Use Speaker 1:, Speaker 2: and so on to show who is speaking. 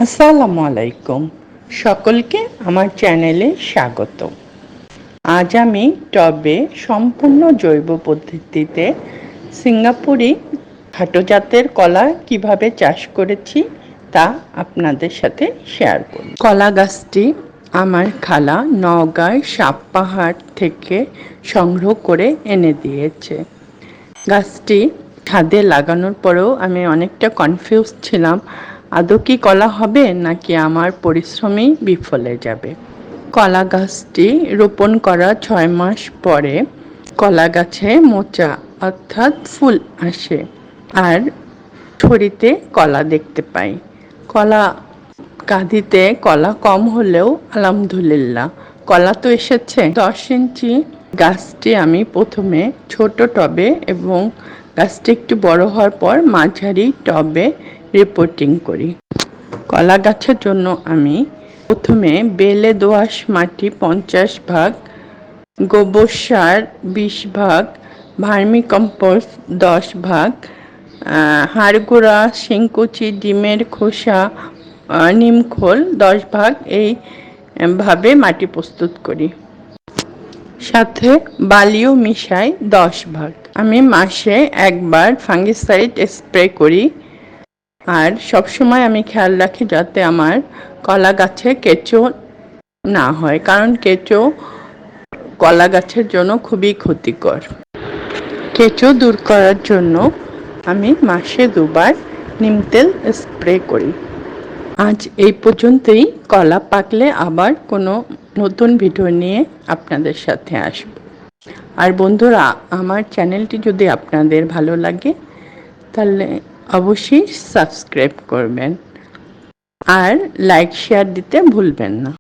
Speaker 1: আসসালামু আলাইকুম, সকলকে আমার চ্যানেলে স্বাগত। আজ আমি টবে সম্পূর্ণ জৈব পদ্ধতিতে সিঙ্গাপুরি খাটো জাতের কলা কিভাবে চাষ করেছি তা আপনাদের সাথে শেয়ার করি। কলা গাছটি আমার খালা নওগাঁর সাপপাহাড় থেকে সংগ্রহ করে এনে দিয়েছে। গাছটি ছাদে লাগানোর পরেও আমি অনেকটা কনফিউজ ছিলাম, আদৌ কি কলা হবে নাকি আমার পরিশ্রমই বিফলে যাবে। কলা গাছটি রোপণ করা 6 মাস পরে কলা গাছে মোচা অর্থাৎ ফুল আসে আর ঝুড়িতে কলা দেখতে পাই। কলা কাঁধিতে কলা কম হলেও আলহামদুলিল্লাহ কলা তো এসেছে। 10 ইঞ্চি গাছটি আমি প্রথমে ছোট টবে এবং গাছটি একটু বড় হওয়ার পর মাঝারি টবে রিপোর্টিং করি। কলা গাছের জন্য আমি প্রথমে বেলে দোআঁশ মাটি 50 ভাগ, গোবর সার 20 ভাগ, ভার্মি কম্পোস্ট 10 ভাগ, হাড়গুঁড়া, শিংকুচি, ডিমের খোসা, নিমখোল 10 ভাগ এইভাবে মাটি প্রস্তুত করি। সাথে বালিও মিশাই 10 ভাগ। আমি মাসে একবার ফাঙ্গিসাইড স্প্রে করি আর সবসময় আমি খেয়াল রাখি যাতে আমার কলা গাছে কেঁচো না হয়, কারণ কেঁচো কলা গাছের জন্য খুবই ক্ষতিকর। কেঁচো দূর করার জন্য আমি মাসে 2 বার নিম তেল স্প্রে করি। আজ এই পর্যন্তই। কলা পাকলে আবার কোনো নতুন ভিডিও নিয়ে আপনাদের সাথে আসব। আর বন্ধুরা, আমার চ্যানেলটি যদি আপনাদের ভালো লাগে তাহলে অবশ্যই সাবস্ক্রাইব করবেন আর লাইক শেয়ার দিতে ভুলবেন না।